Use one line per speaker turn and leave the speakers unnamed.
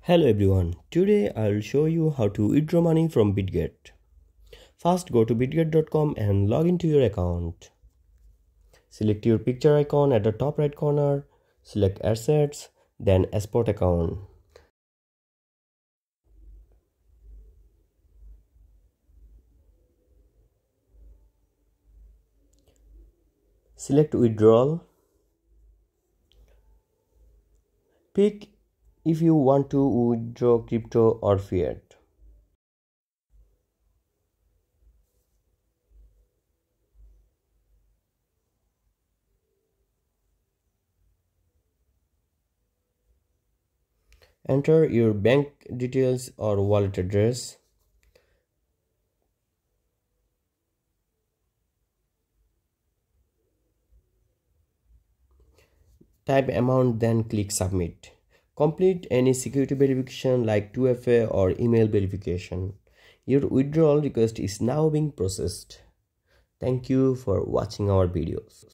Hello everyone, today I'll show you how to withdraw money from Bitget. First go to bitget.com and log into your account. Select your picture icon at the top right corner, select assets, then export account. Select withdrawal. Pick if you want to withdraw crypto or fiat. Enter your bank details or wallet address. Type amount, then click submit. Complete any security verification like 2FA or email verification. Your withdrawal request is now being processed. Thank you for watching our videos.